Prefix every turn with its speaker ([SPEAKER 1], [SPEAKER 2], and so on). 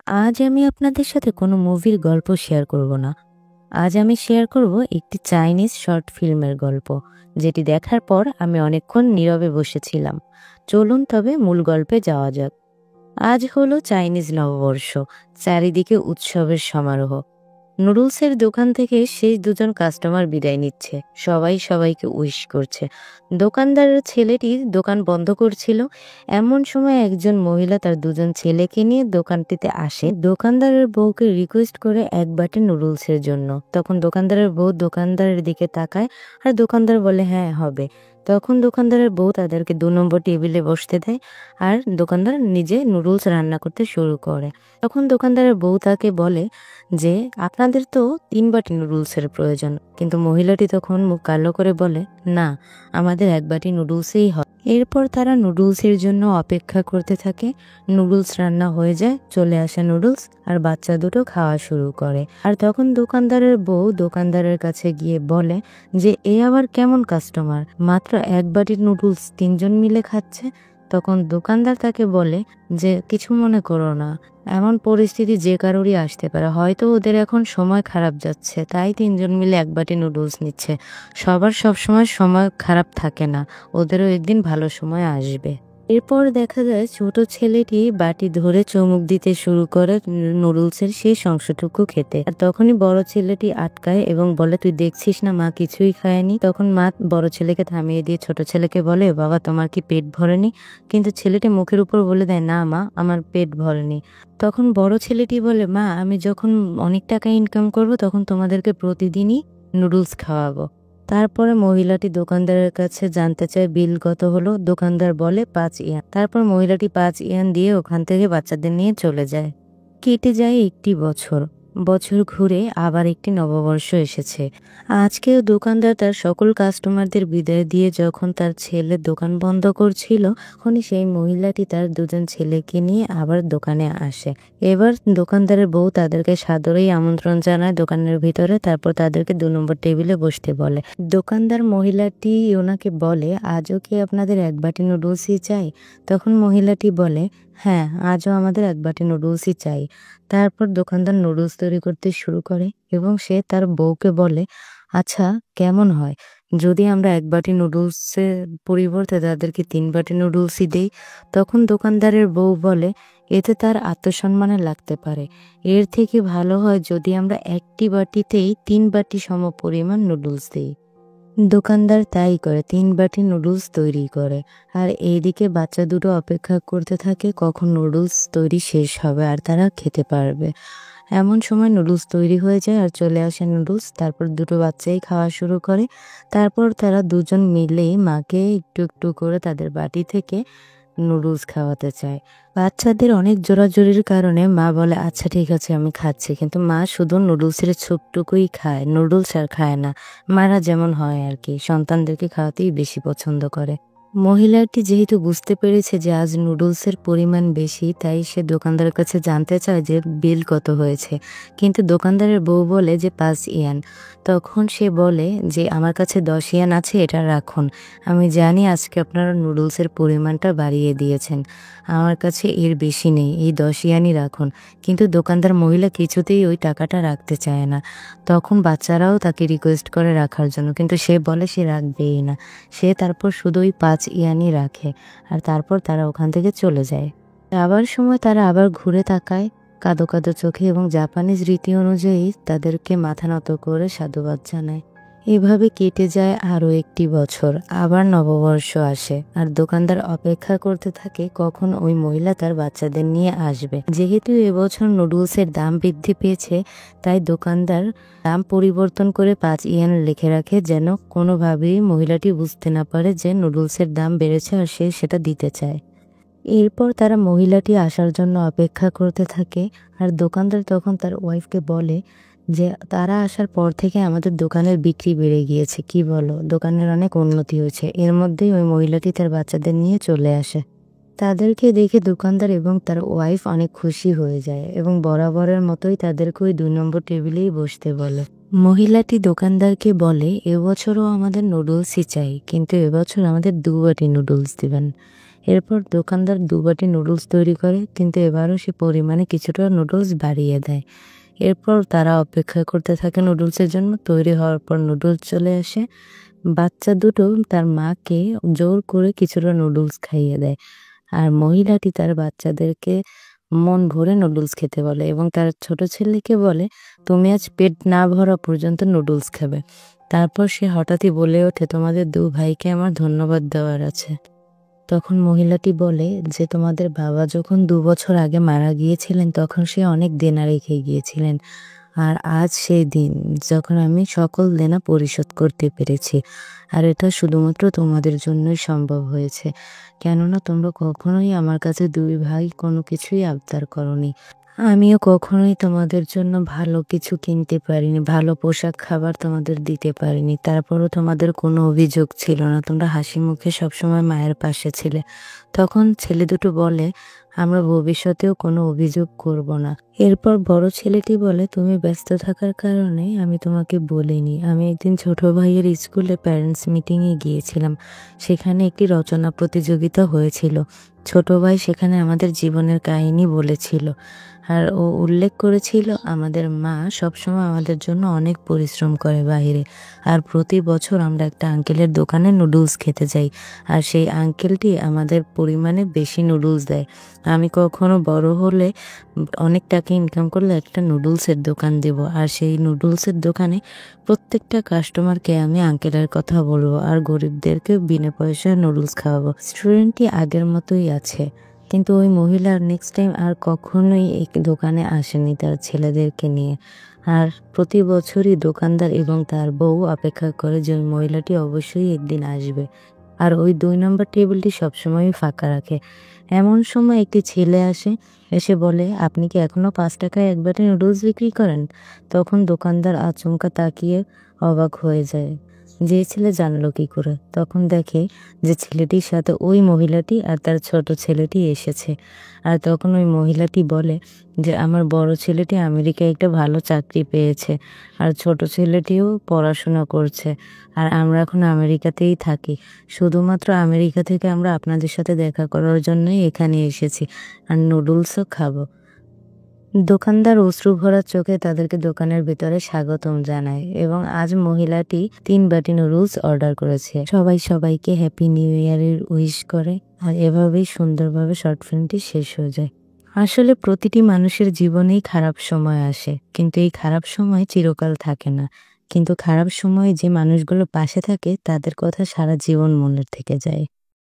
[SPEAKER 1] আজ আমি আপনাদের সাথে কোনো মুভির গল্প শেয়ার করব না। আজ আমি শেয়ার করব একটি চাইনিজ শর্ট ফিল্মের গল্প, যেটি দেখার পর আমি অনেকক্ষণ নীরবে বসেছিলাম। চলুন তবে মূল গল্পে যাওয়া যাক। আজ হলো চাইনিজ নববর্ষ, চারিদিকে উৎসবের সমারোহ। নুডলসের দোকান থেকে সেই দুজন কাস্টমার বিদায় নিচ্ছে, সবাই সবাইকে উইশ করছে। দোকানদারের ছেলেটি দোকান বন্ধ করছিল। এমন সময় একজন মহিলা তার দুজন ছেলেকে নিয়ে দোকানটিতে আসে। দোকানদারের বউকে রিকোয়েস্ট করে এক বাটি নুডলসের জন্য। তখন দোকানদারের বউ দোকানদারের দিকে তাকায়, আর দোকানদার বলে হ্যাঁ হবে। তখন দোকানদারের বউ তাদেরকে 2 নম্বর টেবিলে বসতে দেয়, আর দোকানদার নিজে নুডলস রান্না করতে শুরু করে। তখন দোকানদারের বউ তাকে বলে যে আপনাদের তো 3 বাটি নুডলসের প্রয়োজন, কিন্তু মহিলাটি তখন মুখ কালো করে বলে না, আমাদের 1 বাটি নুডলসেই হয়। এরপর তারা নুডলসের জন্য অপেক্ষা করতে থাকে। নুডলস রান্না হয়ে যায়, চলে আসে নুডলস, আর বাচ্চা দুটো খাওয়া শুরু করে। আর তখন দোকানদারের বউ দোকানদারের কাছে গিয়ে বলে যে এ আবার কেমন কাস্টমার, মাত্র 1 বাটি নুডলস 3জন মিলে খাচ্ছে। তখন দোকানদার তাকে বলে যে কিছু মনে করো না, এমন পরিস্থিতি যে কারোরই আসতে পারে, হয়তো ওদের এখন সময় খারাপ যাচ্ছে, তাই 3জন মিলে 1 বাটি নুডলস নিচ্ছে। সবার সবসময় সময় খারাপ থাকে না, ওদেরও একদিন ভালো সময় আসবে। এরপর দেখা যায় ছোট ছেলেটি বাটি ধরে চুমুক দিতে শুরু করে নুডলসের সেই অংশটুকু খেতে। আর তখনই বড় ছেলেটি আটকায় এবং বলে তুই দেখছিস না মা কিছুই খায়নি। তখন মা বড় ছেলেকে থামিয়ে দিয়ে ছোট ছেলেকে বলে বাবা তোমার কি পেট ভরেনি? কিন্তু ছেলেটি মুখের উপর বলে দেয় না মা, আমার পেট ভরেনি। তখন বড় ছেলেটি বলে মা, আমি যখন অনেক টাকা ইনকাম করব তখন তোমাদেরকে প্রতিদিনই নুডলস খাওয়াবো। তারপরে মহিলাটি দোকানদারের কাছে জানতে চায় বিল কত হলো। দোকানদার বলে 5 ইয়ান। তারপর মহিলাটি 5 ইয়ান দিয়ে ওখান থেকে বাচ্চাদের নিয়ে চলে যায়। কেটে যায় একটি বছর। বছর ঘুরে আবার একটি নববর্ষ এসেছে। আজকেও দোকানদার তার সকল কাস্টমারদের বিদায় দিয়ে যখন তার ছেলে দোকান বন্ধ করছিল, তখনই সেই মহিলাটি তার দুজন ছেলেকে নিয়ে আবার দোকানে আসে। এবার দোকানদারের বউ তাদেরকে সাদরেই আমন্ত্রণ জানায় দোকানের ভিতরে, তারপর তাদেরকে 2 নম্বর টেবিলে বসতে বলে। দোকানদার মহিলাটি ওনাকে বলে আজও কি আপনাদের 1 বাটি নুডলসই চাই? তখন মহিলাটি বলে হ্যাঁ, আজও আমাদের 1 বাটি নুডলসই চাই। তারপর দোকানদার নুডলস তৈরি করতে শুরু করে এবং সে তার বউকে বলে আচ্ছা কেমন হয় যদি আমরা 1 বাটি নুডলসের পরিবর্তে তাদেরকে 3 বাটি নুডলসই দেই? তখন দোকানদারের বউ বলে এতে তার আত্মসম্মানে লাগতে পারে, এর থেকে ভালো হয় যদি আমরা একটি বাটিতেই 3 বাটি সম পরিমাণ নুডলস দিই। দোকানদার তাই করে, 3 বাটি নুডলস তৈরি করে। আর এইদিকে বাচ্চা দুটো অপেক্ষা করতে থাকে কখন নুডলস তৈরি শেষ হবে আর তারা খেতে পারবে। এমন সময় নুডলস তৈরি হয়ে যায় আর চলে আসে নুডলস। তারপর দুটো বাচ্চাই খাওয়া শুরু করে। তারপর তারা দুজন মিলেই মাকে একটু একটু করে তাদের বাটি থেকে নুডলস খাওয়াতে চায়। বাচ্চাদের অনেক জোরাজুরির কারণে মা বলে আচ্ছা ঠিক আছে আমি খাচ্ছি, কিন্তু মা শুধু নুডলসের ছোপটুকুই খায়, নুডলস আর খায় না। মারা যেমন হয় আর কি, সন্তানদেরকে খাওয়াতেই বেশি পছন্দ করে। মহিলাটি যেহেতু বুঝতে পেরেছে যে আজ নুডলসের পরিমাণ বেশি, তাই সে দোকানদারের কাছে জানতে চায় যে বিল কত হয়েছে। কিন্তু দোকানদারের বউ বলে যে 5 ইয়ান। তখন সে বলে যে আমার কাছে 10 ইয়ান আছে, এটা রাখুন। আমি জানি আজকে আপনারা নুডলসের পরিমাণটা বাড়িয়ে দিয়েছেন, আমার কাছে এর বেশি নেই, এই 10 ইয়ানই রাখুন। কিন্তু দোকানদার মহিলা কিছুতেই ওই টাকাটা রাখতে চায় না। তখন বাচ্চারাও তাকে রিকোয়েস্ট করে রাখার জন্য, কিন্তু সে বলে সে রাখবেই না। সে তারপর শুধু ওই 5 ইয়ানই রাখে, আর তারপর তারা ওখান থেকে চলে যায়। আবার সময় তারা আবার ঘুরে তাকায় কাঁদো কাঁদো চোখে এবং জাপানিজ রীতি অনুযায়ী তাদেরকে মাথা নত করে সাধুবাদ জানায়। এভাবে কেটে যায় আরও একটি বছর। আবার নববর্ষ আসে আর দোকানদার অপেক্ষা করতে থাকে কখন ওই মহিলা তার বাচ্চাদের নিয়ে আসবে। যেহেতু এবছর নুডলসের দাম বৃদ্ধি পেয়েছে, তাই দোকানদার দাম পরিবর্তন করে 5 ইয়ান লিখে রাখে, যেন কোনোভাবেই মহিলাটি বুঝতে না পারে যে নুডলসের দাম বেড়েছে আর সে সেটা দিতে চায়। এরপর তারা মহিলাটি আসার জন্য অপেক্ষা করতে থাকে। আর দোকানদার তখন তার ওয়াইফকে বলে যে তারা আসার পর থেকে আমাদের দোকানের বিক্রি বেড়ে গিয়েছে, কি বলো, দোকানের অনেক উন্নতি হয়েছে। এর মধ্যেই ওই মহিলাটি তার বাচ্চাদের নিয়ে চলে আসে। তাদেরকে দেখে দোকানদার এবং তার ওয়াইফ অনেক খুশি হয়ে যায় এবং বরাবরের মতোই তাদেরকে ওই 2 নম্বর টেবিলেই বসতে বলে। মহিলাটি দোকানদারকে বলে এবছরও আমাদের নুডলসই চাই, কিন্তু এবছর আমাদের 2 বাটি নুডলস দিবেন। এরপর দোকানদার 2 বাটি নুডলস তৈরি করে, কিন্তু এবারও সে পরিমাণে কিছুটা নুডলস বাড়িয়ে দেয়। এরপর তারা অপেক্ষা করতে থাকে নুডলসের জন্য। তৈরি হওয়ার পর নুডলস চলে আসে। বাচ্চা দুটো তার মাকে জোর করে কিছুটা নুডলস খাইয়ে দেয়। আর মহিলাটি তার বাচ্চাদেরকে মন ভরে নুডলস খেতে বলে এবং তার ছোট ছেলেকে বলে, "তুমি আজ পেট না ভরা পর্যন্ত নুডলস খাবে।" তারপর সে হঠাৎই বলে ওঠে, "তোমাদের 2 ভাইকে আমার ধন্যবাদ দেওয়ার আছে।" তখন মহিলাটি বলে যে, "তোমাদের বাবা যখন 2 বছর আগে মারা গিয়েছিলেন তখন সে অনেক দেনা রেখে গিয়েছিলেন। আর আজ সেই দিন যখন আমি সকল দেনা পরিশোধ করতে পেরেছি। আর এটা শুধুমাত্র তোমাদের জন্যই সম্ভব হয়েছে। কেননা তোমরা কখনোই আমার কাছে 2 ভাই কোনো কিছুই আবদার করোনি। আমিও কখনোই তোমাদের জন্য ভালো কিছু কিনতে পারিনি, ভালো পোশাক খাবার তোমাদের দিতে পারিনি। তারপরও তোমাদের কোনো অভিযোগ ছিল না। তোমরা হাসি মুখে সবসময় মায়ের পাশে ছিলে।" তখন ছেলে দুটো বলে, "আমরা ভবিষ্যতেও কোনো অভিযোগ করব না।" এরপর বড় ছেলেটি বলে, "তুমি ব্যস্ত থাকার কারণে আমি তোমাকে বলিনি। আমি একদিন ছোট ভাইয়ের স্কুলে প্যারেন্টস মিটিংয়ে গিয়েছিলাম। সেখানে একটি রচনা প্রতিযোগিতা হয়েছিল। ছোট ভাই সেখানে আমাদের জীবনের কাহিনী বলেছিল। আর ও উল্লেখ করেছিল আমাদের মা সবসময় আমাদের জন্য অনেক পরিশ্রম করে বাইরে। আর প্রতি বছর আমরা একটা আঙ্কেলের দোকানে নুডলস খেতে যাই। আর সেই আঙ্কেলটি আমাদের পরিমাণে বেশি নুডলস দেয়। আমি কখনো বড় হলে অনেক টাকা ইনকাম করলে একটা নুডলসের দোকান দেব। আর সেই নুডলসের দোকানে প্রত্যেকটা কাস্টমারকে আমি আঙ্কেলের কথা বলবো আর গরিবদেরকে বিনা পয়সায় নুডলস খাওয়াবো।" স্টুডেন্টটি আগের মতোই আছে, কিন্তু ওই মহিলা নেক্সট টাইম আর কখনোই এই দোকানে আসেনি তার ছেলেদেরকে নিয়ে। আর প্রতি বছরই দোকানদার এবং তার বউ অপেক্ষা করে যে ওই মহিলাটি অবশ্যই একদিন আসবে। আর ওই 2 নম্বর টেবিলটি সবসময়ই ফাঁকা রাখে। এমন সময় একটি ছেলে আসে, এসে বলে, "আপনি কি এখনো 5 টাকায় 1 বাটি নুডলস বিক্রি করেন?" তখন দোকানদার আচমকা তাকিয়ে অবাক হয়ে যায়, যে এই ছেলে জানলো কি করে? তখন দেখে যে ছেলেটির সাথে ওই মহিলাটি আর তার ছোট ছেলেটি এসেছে। আর তখন ওই মহিলাটি বলে যে, "আমার বড় ছেলেটি আমেরিকায় একটা ভালো চাকরি পেয়েছে। আর ছোট ছেলেটিও পড়াশোনা করছে। আর আমরা এখন আমেরিকাতেই থাকি। শুধুমাত্র আমেরিকা থেকে আমরা আপনাদের সাথে দেখা করার জন্যই এখানে এসেছি। আর নুডলসও খাবো।" দোকানদার অশ্রুভরা চোখে তাদেরকে দোকানের ভেতরে স্বাগতম জানায় এবং আজ মহিলাটি 3 বাটি নুডলস অর্ডার করেছে। সবাই সবাইকে হ্যাপি নিউ ইয়ারের উইশ করে। আর এভাবেই সুন্দরভাবে শর্ট ফিল্মটি শেষ হয়ে যায়। আসলে প্রতিটি মানুষের জীবনেই খারাপ সময় আসে, কিন্তু এই খারাপ সময় চিরকাল থাকে না। কিন্তু খারাপ সময়ে যে মানুষগুলো পাশে থাকে তাদের কথা সারা জীবন মনে থেকে যায়।